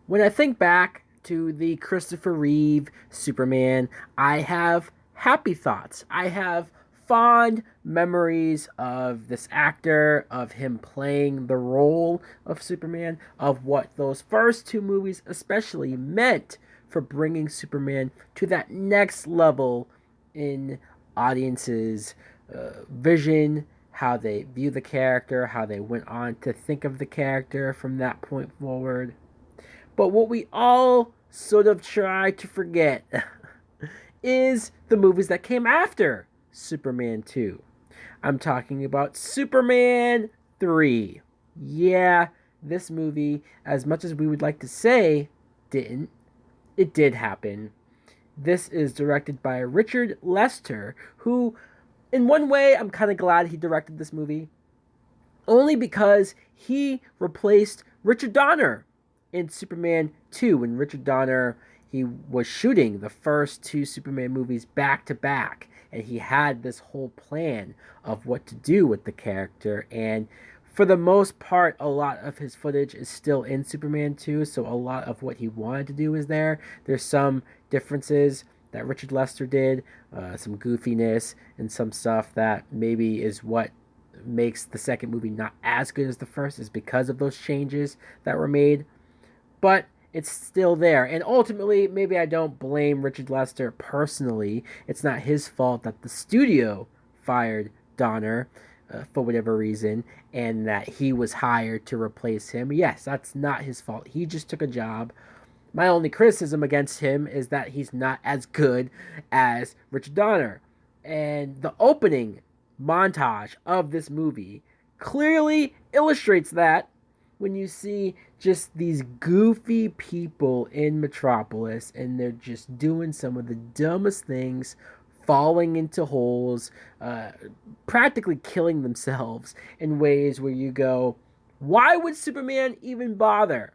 When I think back to the Christopher Reeve Superman, I have happy thoughts. I have fond memories of this actor, of him playing the role of Superman, of what those first two movies especially meant for bringing Superman to that next level in audiences' vision, how they view the character, how they went on to think of the character from that point forward. But what we all sort of try to forget is the movies that came after Superman 2. I'm talking about Superman 3. Yeah, this movie, as much as we would like to say didn't, it did happen. This is directed by Richard Lester, who, in one way, I'm kind of glad he directed this movie, only because he replaced Richard Donner in Superman 2 when Richard Donner he was shooting the first two Superman movies back to back, and he had this whole plan of what to do with the character. And for the most part, a lot of his footage is still in Superman 2, so a lot of what he wanted to do is there. There's some differences that Richard Lester did, some goofiness and some stuff that maybe is what makes the second movie not as good as the first, is because of those changes that were made. But it's still there. And ultimately, maybe I don't blame Richard Lester personally. It's not his fault that the studio fired Donner for whatever reason and that he was hired to replace him. Yes, that's not his fault. He just took a job. My only criticism against him is that he's not as good as Richard Donner. And the opening montage of this movie clearly illustrates that when you see just these goofy people in Metropolis and they're just doing some of the dumbest things, falling into holes, practically killing themselves in ways where you go, why would Superman even bother?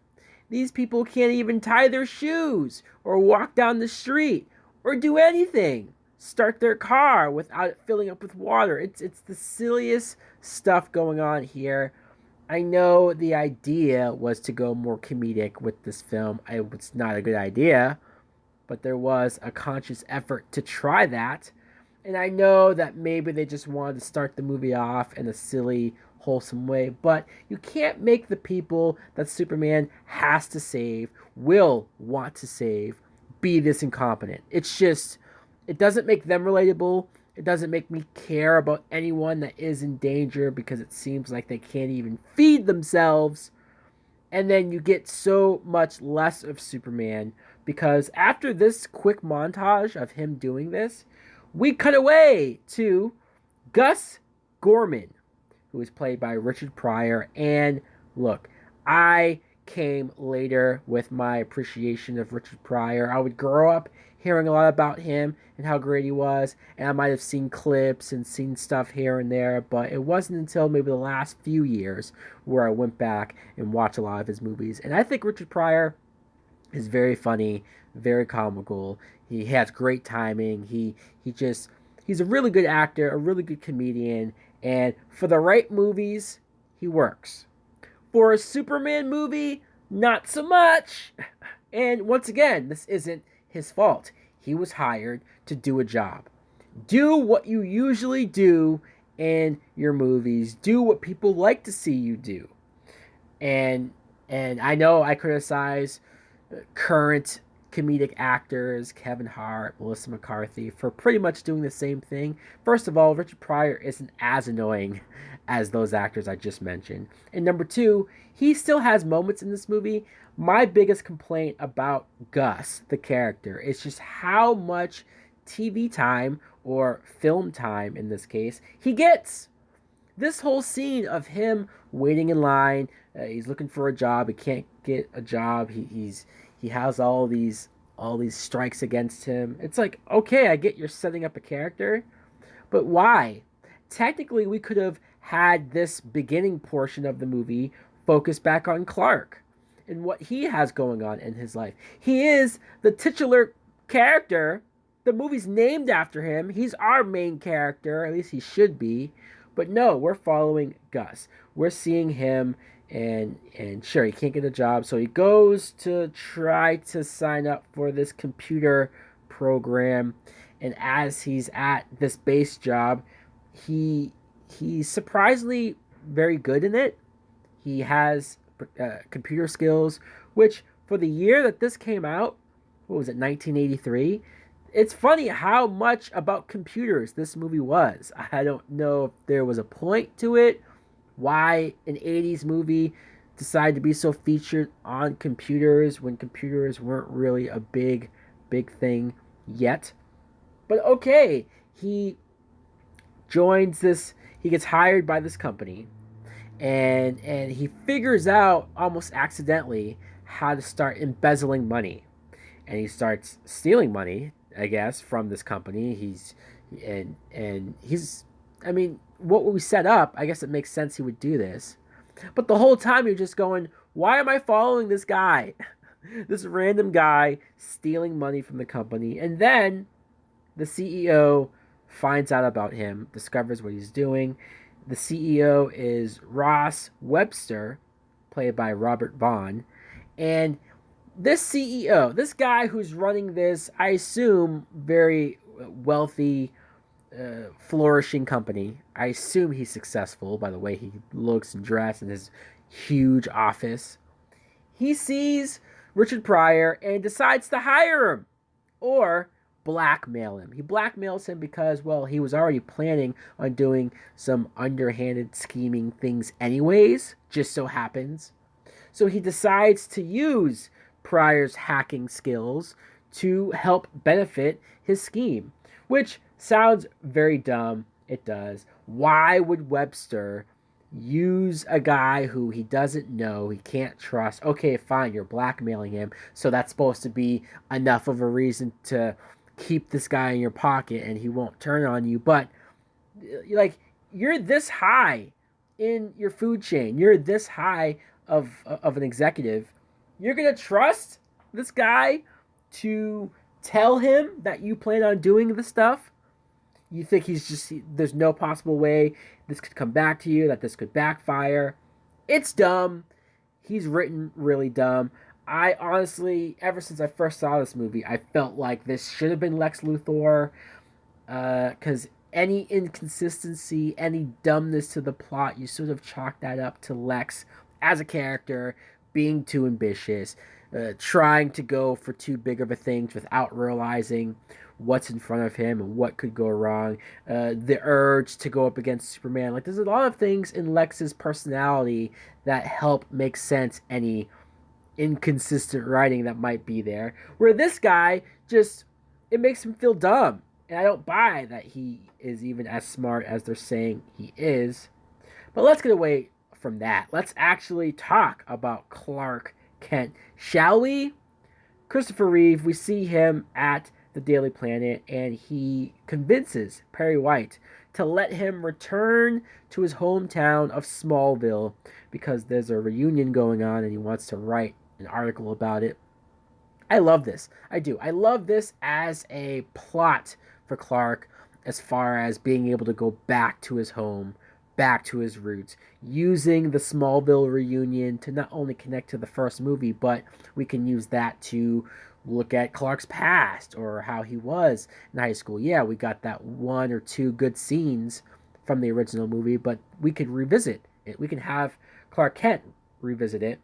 These people can't even tie their shoes or walk down the street or do anything. Start their car without it filling up with water. It's the silliest stuff going on here. I know the idea was to go more comedic with this film. It's not a good idea, but there was a conscious effort to try that. And I know that maybe they just wanted to start the movie off in a silly, wholesome way, but you can't make the people that Superman has to save, will want to save, be this incompetent. It's just, it doesn't make them relatable. It doesn't make me care about anyone that is in danger because it seems like they can't even feed themselves. And then you get so much less of Superman because after this quick montage of him doing this, we cut away to Gus Gorman, who is played by Richard Pryor. And look, I came later with my appreciation of Richard Pryor. I would grow up hearing a lot about him and how great he was, and I might have seen clips and seen stuff here and there, but it wasn't until maybe the last few years where I went back and watched a lot of his movies. And I think Richard Pryor is very funny, very comical. He has great timing. He's a really good actor, a really good comedian, and for the right movies, he works. For a Superman movie, not so much. And once again, this isn't his fault. He was hired to do a job. Do what you usually do in your movies. Do what people like to see you do. And I know I criticize current comedic actors, Kevin Hart, Melissa McCarthy, for pretty much doing the same thing. First of all, Richard Pryor isn't as annoying as those actors I just mentioned. And number two, he still has moments in this movie. My biggest complaint about Gus, the character, is just how much TV time or film time in this case he gets. This whole scene of him waiting in line, he's looking for a job, he can't get a job, he has all these strikes against him. It's like, okay, I get you're setting up a character, but why? Technically, we could have had this beginning portion of the movie focus back on Clark and what he has going on in his life. He is the titular character. The movie's named after him. He's our main character, at least he should be. But no, we're following Gus. We're seeing him and sure, he can't get a job, so he goes to try to sign up for this computer program. And as he's at this base job, he he's surprisingly very good in it. He has computer skills, which for the year that this came out, what was it, 1983? It's funny how much about computers this movie was. I don't know if there was a point to it, why an 80s movie decided to be so featured on computers when computers weren't really a big thing yet. But okay, he joins this, he gets hired by this company, and he figures out almost accidentally how to start embezzling money, and he starts stealing money, I guess, from this company. He's I mean, what we set up, I guess it makes sense he would do this. But the whole time you're just going, why am I following this guy? This random guy stealing money from the company. And then the CEO finds out about him, discovers what he's doing. The CEO is Ross Webster, played by Robert Vaughn. And this CEO, this guy who's running this, I assume, very wealthy, flourishing company. I assume he's successful by the way he looks and dressed in his huge office. He sees Richard Pryor and decides to hire him or blackmail him. He blackmails him because, well, he was already planning on doing some underhanded scheming things anyways, just so happens. So he decides to use Pryor's hacking skills to help benefit his scheme, which sounds very dumb. It does. Why would Webster use a guy who he doesn't know, he can't trust? Okay, fine, you're blackmailing him, so that's supposed to be enough of a reason to keep this guy in your pocket and he won't turn on you. But, like, you're this high in your food chain, you're this high of an executive, you're gonna trust this guy to tell him that you plan on doing this stuff? You think there's no possible way this could come back to you, that this could backfire? It's dumb. He's written really dumb. I honestly, ever since I first saw this movie, I felt like this should have been Lex Luthor, because any inconsistency, any dumbness to the plot, you sort of chalk that up to Lex as a character being too ambitious, trying to go for too big of a thing without realizing what's in front of him and what could go wrong. The urge to go up against Superman. Like, there's a lot of things in Lex's personality that help make sense any inconsistent writing that might be there. Where this guy just, it makes him feel dumb. And I don't buy that he is even as smart as they're saying he is. But let's get away from that. Let's actually talk about Clark Kent, shall we? Christopher Reeve, we see him at the Daily Planet, and he convinces Perry White to let him return to his hometown of Smallville because there's a reunion going on and he wants to write an article about it. I love this. I do. I love this as a plot for Clark, as far as being able to go back to his home, back to his roots, using the Smallville reunion to not only connect to the first movie, but we can use that to look at Clark's past or how he was in high school. Yeah, we got that one or two good scenes from the original movie, but we could revisit it. We can have Clark Kent revisit it,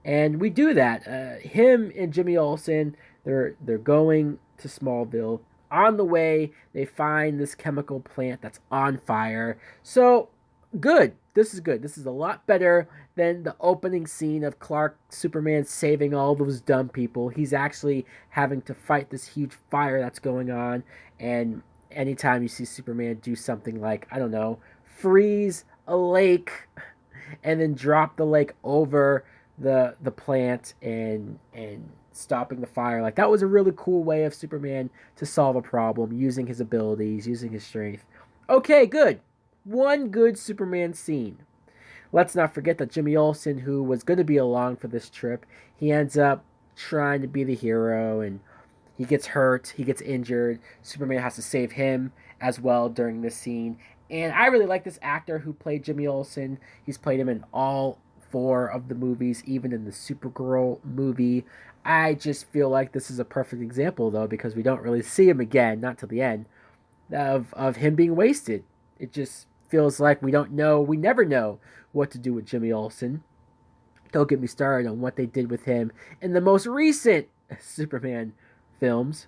and we do that. Him and Jimmy Olsen, they're going to Smallville. On the way, they find this chemical plant that's on fire. So good. This is good. This is a lot better than the opening scene of Clark Superman saving all those dumb people. He's actually having to fight this huge fire that's going on. And anytime you see Superman do something like, I don't know, freeze a lake and then drop the lake over the plant and stopping the fire, like, that was a really cool way of Superman to solve a problem using his abilities, using his strength. Okay, good. One good Superman scene. Let's not forget that Jimmy Olsen, who was going to be along for this trip, he ends up trying to be the hero, and he gets hurt, he gets injured. Superman has to save him as well during this scene. And I really like this actor who played Jimmy Olsen. He's played him in all 4 of the movies, even in the Supergirl movie. I just feel like this is a perfect example, though, because we don't really see him again, not till the end, of him being wasted. It just feels like we never know what to do with Jimmy Olsen. Don't get me started on what they did with him in the most recent Superman films.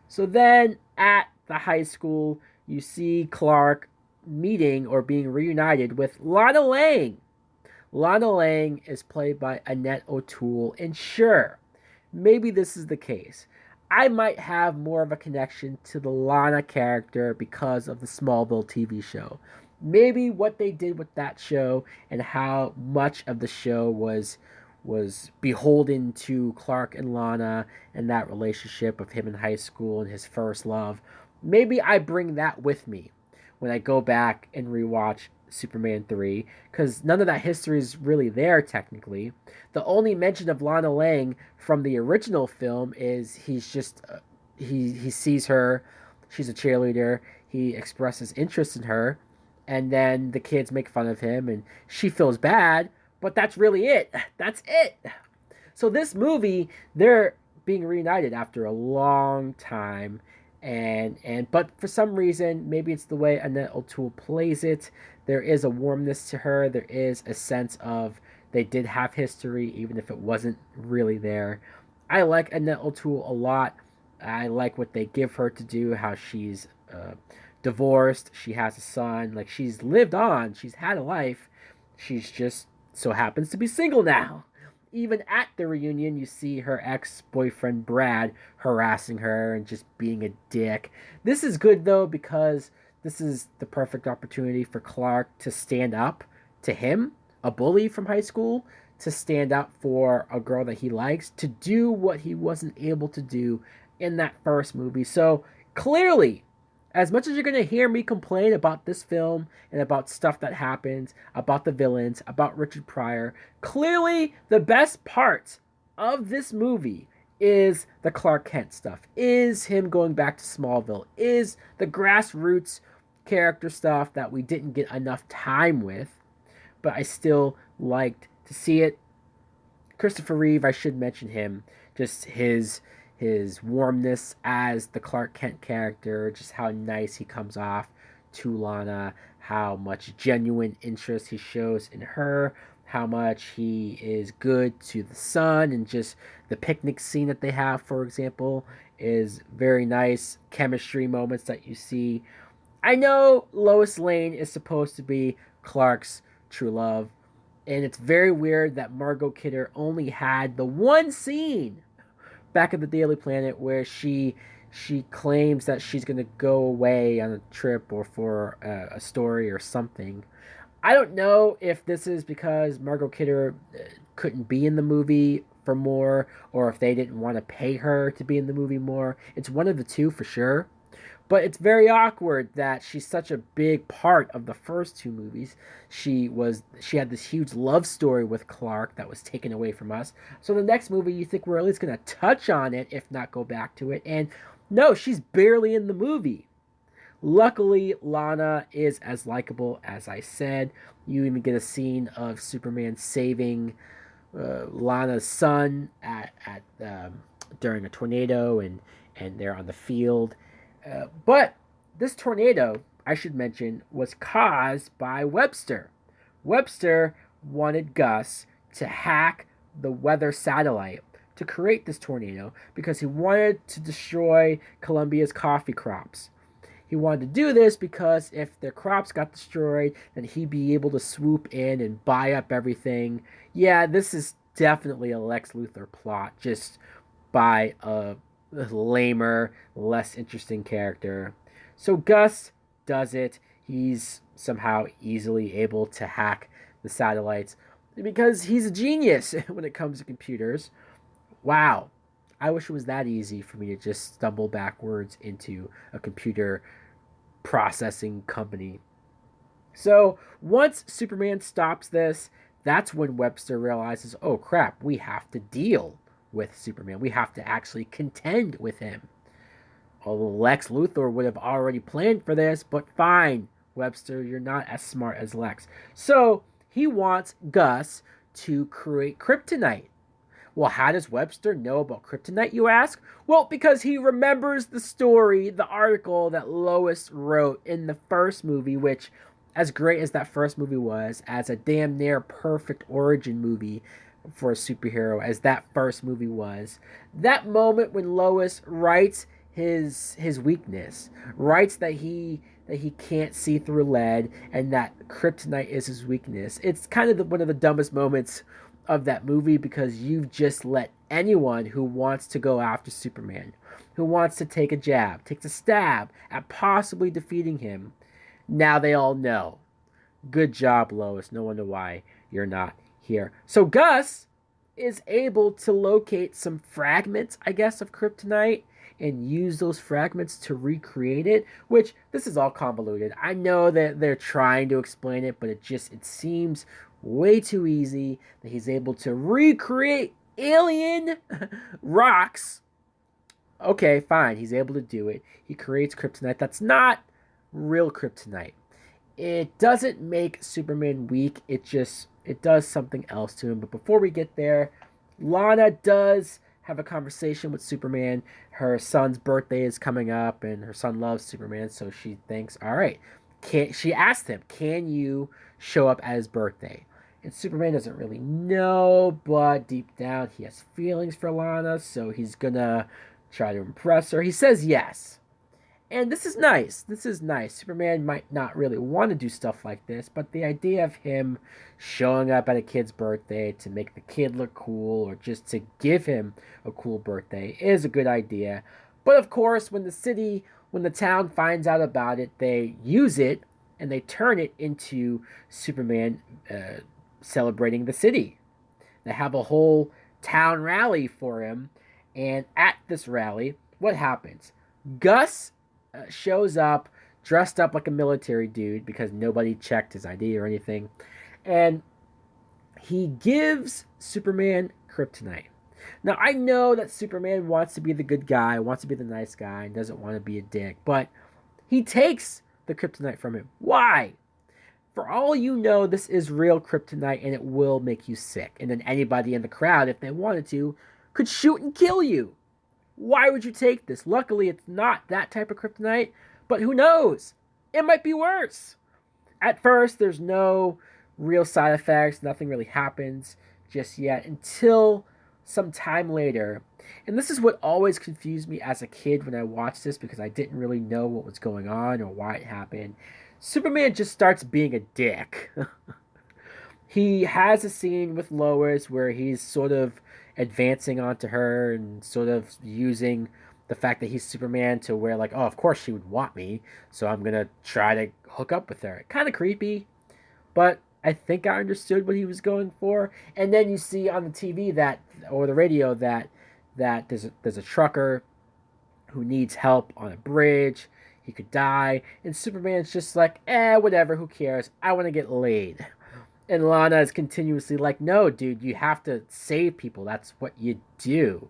So then at the high school, you see Clark meeting or being reunited with Lana Lang. Lana Lang is played by Annette O'Toole, and sure, maybe this is the case. I might have more of a connection to the Lana character because of the Smallville TV show. Maybe what they did with that show and how much of the show was beholden to Clark and Lana and that relationship of him in high school and his first love. Maybe I bring that with me when I go back and rewatch Superman 3, because none of that history is really there technically. The only mention of Lana Lang from the original film is he sees her, she's a cheerleader, he expresses interest in her, and then the kids make fun of him and she feels bad, but that's really it. That's it. So this movie, they're being reunited after a long time, but for some reason, maybe it's the way Annette O'Toole plays it, there is a warmness to her. There is a sense of they did have history, even if it wasn't really there. I like Annette O'Toole a lot. I like what they give her to do, how she's divorced, she has a son, like she's lived on, she's had a life. She's just so happens to be single now. Even at the reunion, you see her ex-boyfriend Brad harassing her and just being a dick. This is good though, because this is the perfect opportunity for Clark to stand up to him, a bully from high school, to stand up for a girl that he likes, to do what he wasn't able to do in that first movie. So clearly, as much as you're going to hear me complain about this film and about stuff that happens, about the villains, about Richard Pryor, clearly the best part of this movie is the Clark Kent stuff, is him going back to Smallville, is the grassroots character stuff that we didn't get enough time with, but I still liked to see it. Christopher Reeve, I should mention him, just his warmness as the Clark Kent character, just how nice he comes off to Lana, how much genuine interest he shows in her, how much he is good to the son, and just the picnic scene that they have, for example, is very nice chemistry moments that you see. I know Lois Lane is supposed to be Clark's true love, and it's very weird that Margot Kidder only had the one scene back at the Daily Planet where she claims that she's going to go away on a trip or for a story or something. I don't know if this is because Margot Kidder couldn't be in the movie for more, or if they didn't want to pay her to be in the movie more. It's one of the two for sure. But it's very awkward that she's such a big part of the first two movies. She had this huge love story with Clark that was taken away from us. So the next movie, you think we're at least going to touch on it, if not go back to it. And no, she's barely in the movie. Luckily, Lana is as likable as I said. You even get a scene of Superman saving Lana's son during a tornado, and they're on the field. But this tornado, I should mention, was caused by Webster. Webster wanted Gus to hack the weather satellite to create this tornado because he wanted to destroy Colombia's coffee crops. He wanted to do this because if their crops got destroyed, then he'd be able to swoop in and buy up everything. Yeah, this is definitely a Lex Luthor plot, just by a lamer, less interesting character. So Gus does it. He's somehow easily able to hack the satellites because he's a genius when it comes to computers. Wow. I wish it was that easy for me to just stumble backwards into a computer processing company. So once Superman stops this, that's when Webster realizes, oh crap, we have to deal with Superman. We have to actually contend with him. Although Lex Luthor would have already planned for this, but fine, Webster, you're not as smart as Lex. So he wants Gus to create kryptonite. Well, how does Webster know about kryptonite, you ask? Well, because he remembers the story, the article that Lois wrote in the first movie, which, as great as that first movie was, as a damn near perfect origin movie for a superhero as that first movie was, that moment when Lois writes his weakness, writes that he can't see through lead and that kryptonite is his weakness. It's kind of one of the dumbest moments of that movie because you've just let anyone who wants to go after Superman, who wants to take a jab, takes a stab at possibly defeating him, now they all know. Good job, Lois. No wonder why you're not here. So Gus is able to locate some fragments, I guess, of kryptonite and use those fragments to recreate it, which this is all convoluted. I know that they're trying to explain it, but it seems way too easy that he's able to recreate alien rocks. Okay, fine, he's able to do it. He creates kryptonite that's not real kryptonite. It doesn't make Superman weak. It does something else to him. But before we get there, Lana does have a conversation with Superman. Her son's birthday is coming up, and her son loves Superman, so she thinks, all right. She asked him, can you show up at his birthday? And Superman doesn't really know, but deep down he has feelings for Lana, so he's gonna try to impress her. He says yes. And this is nice. This is nice. Superman might not really want to do stuff like this, but the idea of him showing up at a kid's birthday to make the kid look cool or just to give him a cool birthday is a good idea. But of course, when the town finds out about it, they use it and they turn it into Superman celebrating the city. They have a whole town rally for him, and at this rally, what happens? Gus shows up dressed up like a military dude because nobody checked his ID or anything, and he gives Superman kryptonite. Now, I know that Superman wants to be the good guy, wants to be the nice guy, and doesn't want to be a dick, but he takes the kryptonite from him. Why? For all you know, this is real kryptonite and it will make you sick. And then anybody in the crowd, if they wanted to, could shoot and kill you. Why would you take this? Luckily, it's not that type of kryptonite, but who knows? It might be worse. At first, there's no real side effects. Nothing really happens just yet until some time later. And this is what always confused me as a kid when I watched this because I didn't really know what was going on or why it happened. Superman just starts being a dick. He has a scene with Lois where he's sort of advancing onto her and sort of using the fact that he's Superman to where, like, oh, of course she would want me, so I'm going to try to hook up with her. Kind of creepy, but I think I understood what he was going for. And then you see on the TV that, or the radio, that there's a trucker who needs help on a bridge. He could die. And Superman's just like, whatever, who cares? I want to get laid. And Lana is continuously like, no, dude, you have to save people. That's what you do.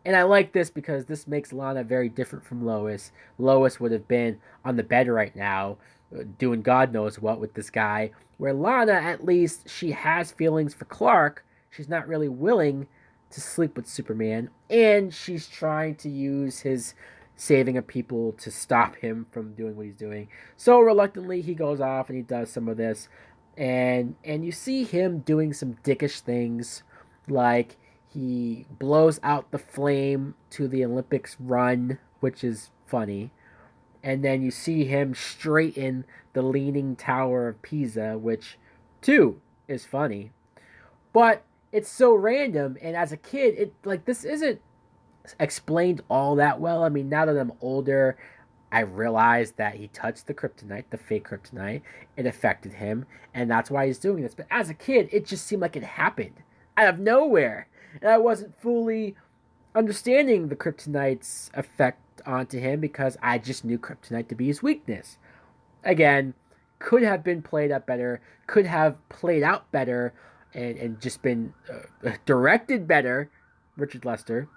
And I like this because this makes Lana very different from Lois. Lois would have been on the bed right now, doing God knows what with this guy. Where Lana, at least, she has feelings for Clark. She's not really willing to sleep with Superman. And she's trying to use his saving of people to stop him from doing what he's doing. So reluctantly, he goes off and he does some of this. And you see him doing some dickish things, like he blows out the flame to the Olympics run, which is funny. And then you see him straighten the Leaning Tower of Pisa, which, too, is funny. But it's so random, and as a kid, this isn't explained all that well. I mean, now that I'm older, I realized that he touched the kryptonite, the fake kryptonite. It affected him, and that's why he's doing this. But as a kid, it just seemed like it happened out of nowhere. And I wasn't fully understanding the kryptonite's effect onto him because I just knew kryptonite to be his weakness. Again, could have been played up better, could have played out better, and just been directed better, Richard Lester.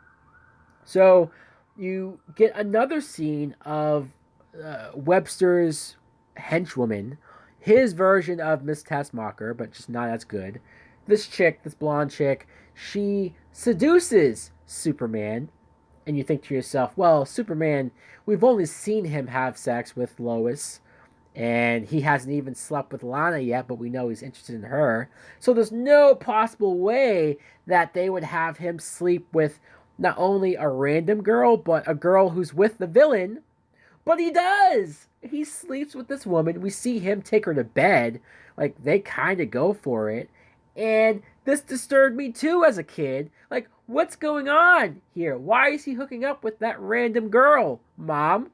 So you get another scene of Webster's henchwoman, his version of Miss Taskmaster, but just not as good. this chick, this blonde chick, she seduces Superman, and you think to yourself, well, Superman, we've only seen him have sex with Lois, and he hasn't even slept with Lana yet, but we know he's interested in her. So there's no possible way that they would have him sleep with not only a random girl, but a girl who's with the villain. But he does. He sleeps with this woman. We see him take her to bed. Like, they kind of go for it. And this disturbed me too as a kid. Like, what's going on here? Why is he hooking up with that random girl, Mom?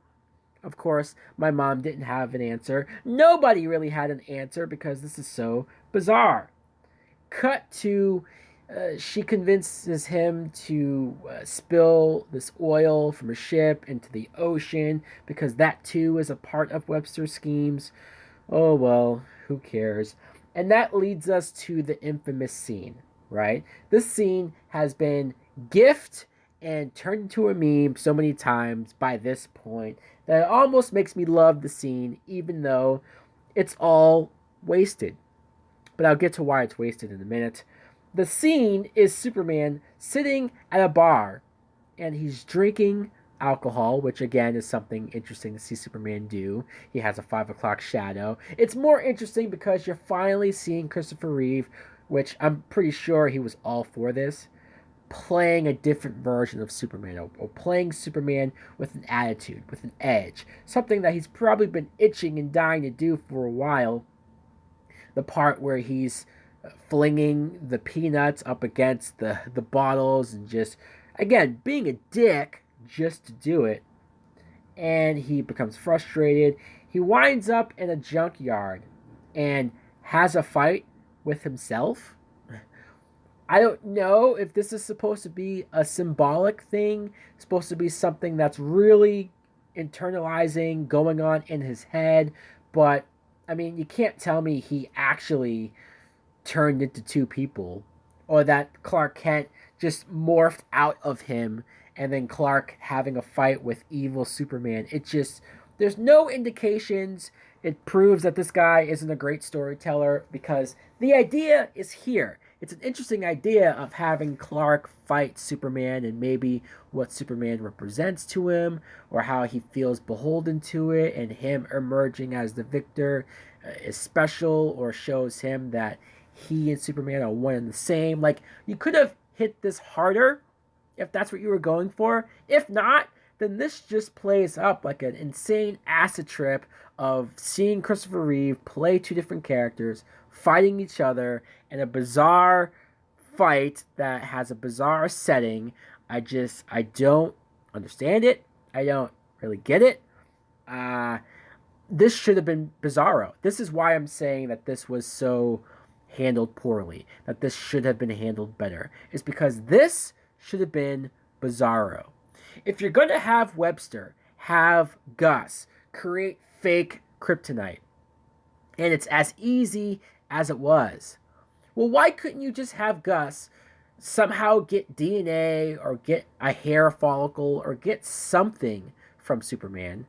Of course, my mom didn't have an answer. Nobody really had an answer because this is so bizarre. Cut to she convinces him to spill this oil from a ship into the ocean because that too is a part of Webster's schemes. Oh well, who cares? And that leads us to the infamous scene, right? This scene has been gifted and turned into a meme so many times by this point that it almost makes me love the scene, even though it's all wasted. But I'll get to why it's wasted in a minute. The scene is Superman sitting at a bar and he's drinking alcohol, which again is something interesting to see Superman do. He has a 5 o'clock shadow. It's more interesting because you're finally seeing Christopher Reeve, which I'm pretty sure he was all for this, playing a different version of Superman, or playing Superman with an attitude, with an edge, something that he's probably been itching and dying to do for a while. The part where he's flinging the peanuts up against the bottles and just, again, being a dick just to do it. And he becomes frustrated. He winds up in a junkyard and has a fight with himself. I don't know if this is supposed to be a symbolic thing, supposed to be something that's really internalizing, going on in his head, but I mean, you can't tell me he actually turned into two people, or that Clark Kent just morphed out of him and then Clark having a fight with evil Superman. It just, there's no indications. It proves that this guy isn't a great storyteller because the idea is here. It's an interesting idea of having Clark fight Superman and maybe what Superman represents to him or how he feels beholden to it, and him emerging as the victor is special or shows him that he and Superman are one and the same. Like, you could have hit this harder if that's what you were going for. If not, then this just plays up like an insane acid trip of seeing Christopher Reeve play two different characters, fighting each other in a bizarre fight that has a bizarre setting. I don't understand it. I don't really get it. This should have been Bizarro. This is why I'm saying that this was so handled poorly, that this should have been handled better. It's because this should have been Bizarro. If you're going to have Webster, have Gus create fake kryptonite, and it's as easy as it was, well, why couldn't you just have Gus somehow get DNA or get a hair follicle or get something from Superman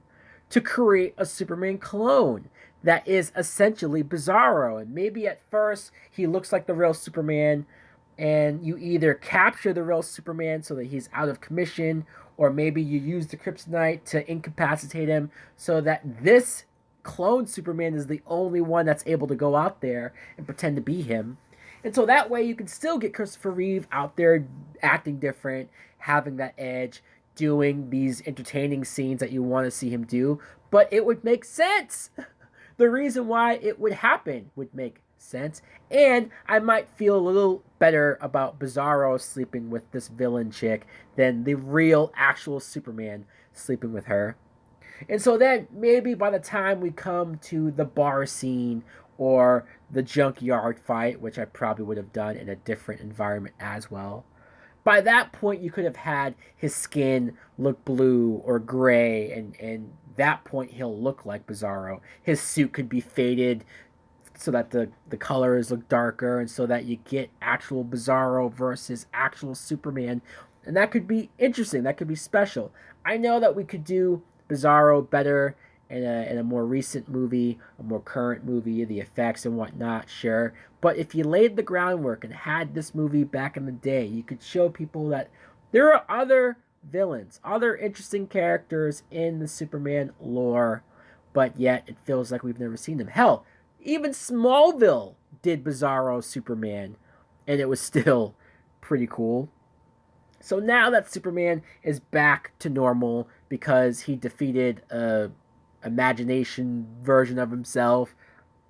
to create a Superman clone that is essentially Bizarro? And maybe at first he looks like the real Superman, and you either capture the real Superman so that he's out of commission, or maybe you use the kryptonite to incapacitate him so that this clone Superman is the only one that's able to go out there and pretend to be him. And so that way you can still get Christopher Reeve out there acting different, having that edge, doing these entertaining scenes that you want to see him do, but it would make sense. The reason why it would happen would make sense, and I might feel a little better about Bizarro sleeping with this villain chick than the real actual Superman sleeping with her. And so then maybe by the time we come to the bar scene or the junkyard fight, which I probably would have done in a different environment as well, by that point you could have had his skin look blue or gray, and that point he'll look like Bizarro. His suit could be faded so that the colors look darker, and so that you get actual Bizarro versus actual Superman. And that could be interesting. That could be special. I know that we could do Bizarro better in a more recent movie, a more current movie, the effects and whatnot, sure. But if you laid the groundwork and had this movie back in the day, you could show people that there are other villains, other interesting characters in the Superman lore, but yet it feels like we've never seen them. Hell, even Smallville did Bizarro Superman, and it was still pretty cool. So now that Superman is back to normal because he defeated a imagination version of himself,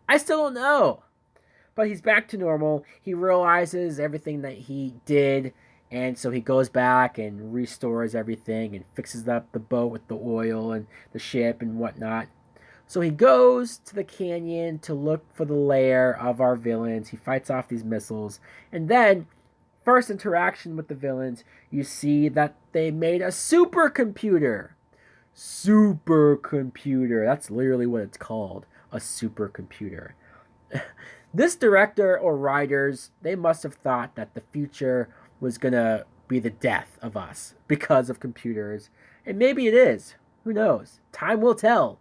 I still don't know. But he's back to normal. He realizes everything that he did, and so he goes back and restores everything and fixes up the boat with the oil and the ship and whatnot. So he goes to the canyon to look for the lair of our villains. He fights off these missiles, and then first interaction with the villains, you see that they made a supercomputer. Supercomputer. That's literally what it's called, a supercomputer. This director or writers, they must have thought that the future was going to be the death of us because of computers. And maybe it is. Who knows? Time will tell.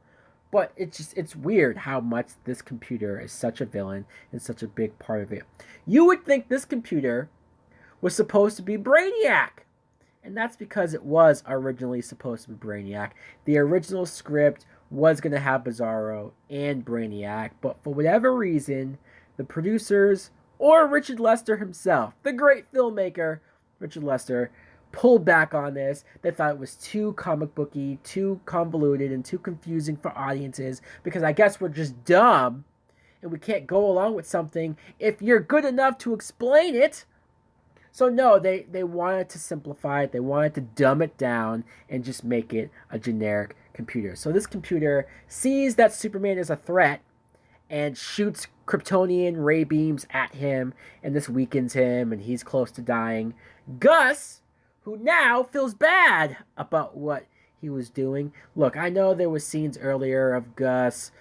But it's weird how much this computer is such a villain and such a big part of it. You would think this computer was supposed to be Brainiac. And that's because it was originally supposed to be Brainiac. The original script was going to have Bizarro and Brainiac, but for whatever reason, the producers, or Richard Lester himself, the great filmmaker, Richard Lester, pulled back on this. They thought it was too comic booky, too convoluted, and too confusing for audiences, because I guess we're just dumb, and we can't go along with something if you're good enough to explain it. So no, they wanted to simplify it. They wanted to dumb it down and just make it a generic computer. So this computer sees that Superman is a threat and shoots Kryptonian ray beams at him, and this weakens him, and he's close to dying. Gus, who now feels bad about what he was doing. Look, I know there was scenes earlier of Gus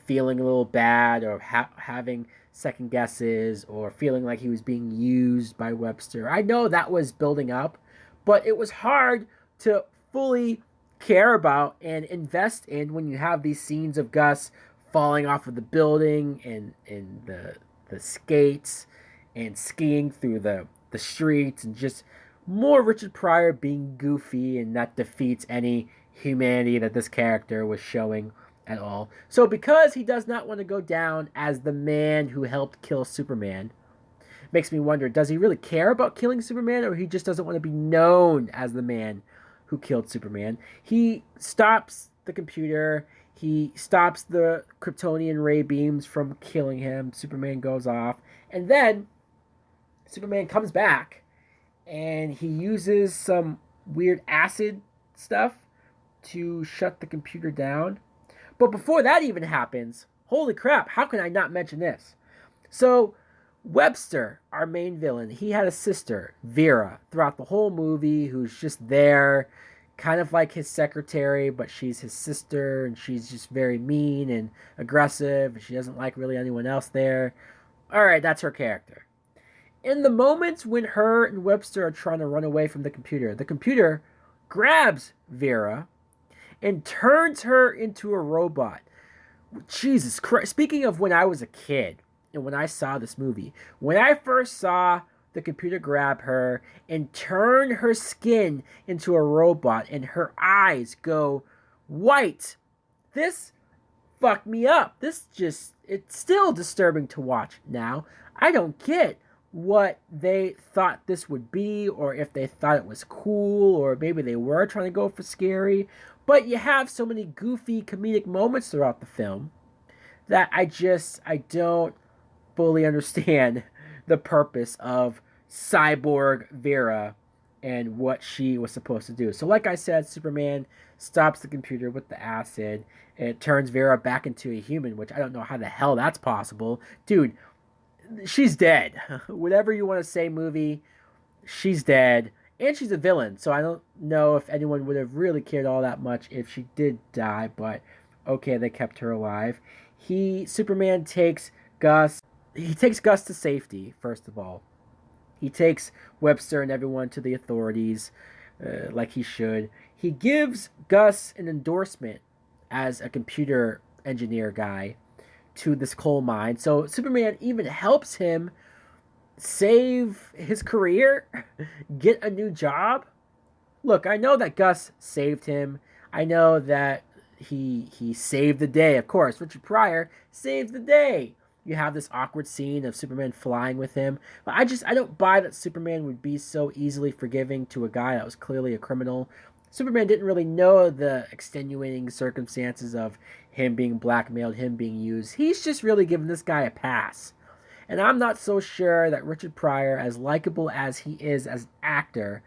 feeling a little bad or having second guesses or feeling like he was being used by Webster. I know that was building up, but it was hard to fully care about and invest in when you have these scenes of Gus falling off of the building and the skates and skiing through the streets, and just more Richard Pryor being goofy, and that defeats any humanity that this character was showing at all. So because he does not want to go down as the man who helped kill Superman, makes me wonder, does he really care about killing Superman, or he just doesn't want to be known as the man who killed Superman? He stops the computer, he stops the Kryptonian ray beams from killing him, Superman goes off, and then Superman comes back and he uses some weird acid stuff to shut the computer down. But before that even happens, holy crap, how can I not mention this? So, Webster, our main villain, he had a sister, Vera, throughout the whole movie, who's just there, kind of like his secretary, but she's his sister, and she's just very mean and aggressive, and she doesn't like really anyone else there. Alright, that's her character. In the moments when her and Webster are trying to run away from the computer grabs Vera and turns her into a robot. Jesus Christ. Speaking of when I was a kid and when I saw this movie, when I first saw the computer grab her and turn her skin into a robot and her eyes go white, this fucked me up. It's still disturbing to watch now. I don't get what they thought this would be, or if they thought it was cool, or maybe they were trying to go for scary. But you have so many goofy comedic moments throughout the film that I don't fully understand the purpose of Cyborg Vera and what she was supposed to do. So like I said, Superman stops the computer with the acid, and it turns Vera back into a human, which I don't know how the hell that's possible. Dude, she's dead. Whatever you want to say, movie, she's dead. And she's a villain, so I don't know if anyone would have really cared all that much if she did die, but okay, they kept her alive. Superman takes Gus to safety, first of all. He takes Webster and everyone to the authorities, like he should. He gives Gus an endorsement as a computer engineer guy to this coal mine. So Superman even helps him save his career, get a new job. Look, I know that Gus saved him. I know that he saved the day. Of course, Richard Pryor saves the day. You have this awkward scene of Superman flying with him, but I don't buy that Superman would be so easily forgiving to a guy that was clearly a criminal. Superman didn't really know the extenuating circumstances of him being blackmailed, him being used. He's just really giving this guy a pass. And I'm not so sure that Richard Pryor, as likable as he is as an actor,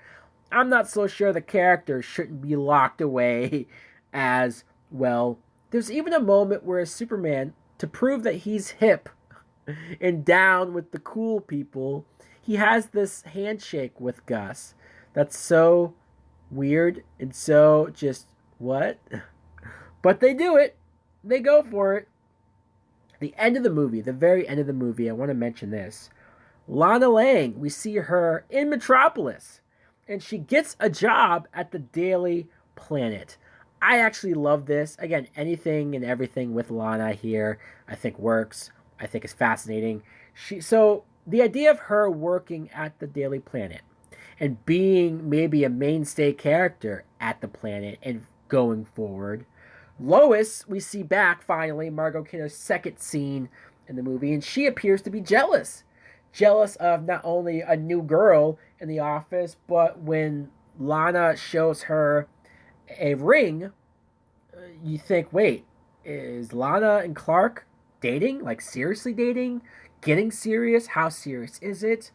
I'm not so sure the character shouldn't be locked away as well. There's even a moment where Superman, to prove that he's hip and down with the cool people, he has this handshake with Gus that's so weird and so just what? But they do it. They go for it. The end of the movie, the very end of the movie, I want to mention this. Lana Lang, we see her in Metropolis, and she gets a job at the Daily Planet. I actually love this. Again, anything and everything with Lana here, I think works. I think is fascinating. So the idea of her working at the Daily Planet and being maybe a mainstay character at the planet and going forward. Lois, we see back finally, Margot Kidder's second scene in the movie, and she appears to be jealous. Jealous of not only a new girl in the office, but when Lana shows her a ring, you think, wait, is Lana and Clark dating? Like, seriously dating? Getting serious? How serious is it?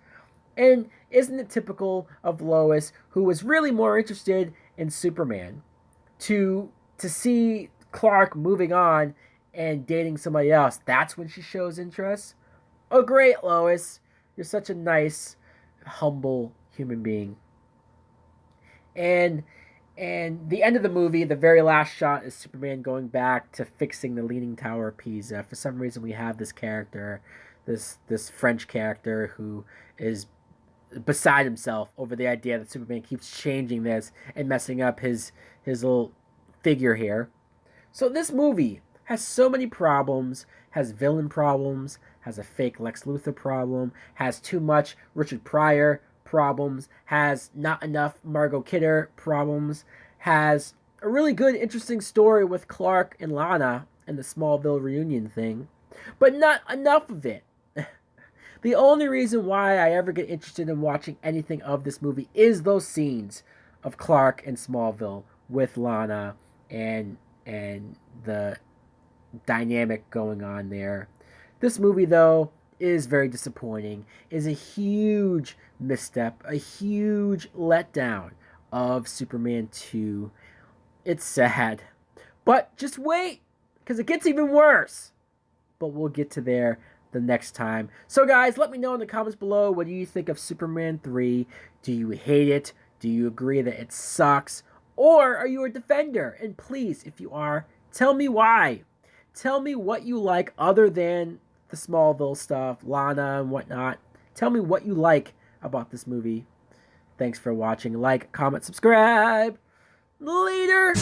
And isn't it typical of Lois, who was really more interested in Superman, to see Clark moving on and dating somebody else? That's when she shows interest. Oh, great, Lois. You're such a nice, humble human being. And the end of the movie, the very last shot is Superman going back to fixing the Leaning Tower of Pisa. For some reason, we have this character, this French character who is beside himself over the idea that Superman keeps changing this and messing up his little figure here. So this movie has so many problems, has villain problems, has a fake Lex Luthor problem, has too much Richard Pryor problems, has not enough Margot Kidder problems, has a really good, interesting story with Clark and Lana and the Smallville reunion thing, but not enough of it. The only reason why I ever get interested in watching anything of this movie is those scenes of Clark and Smallville with Lana and the dynamic going on there. This movie, though, is very disappointing, is a huge misstep, a huge letdown of Superman 2. It's sad. But just wait, because it gets even worse. But we'll get to there the next time. So guys, let me know in the comments below, what do you think of Superman 3? Do you hate it? Do you agree that it sucks? Or are you a defender? And please, if you are, tell me why. Tell me what you like other than the Smallville stuff, Lana and whatnot. Tell me what you like about this movie. Thanks for watching. Like, comment, subscribe. Later!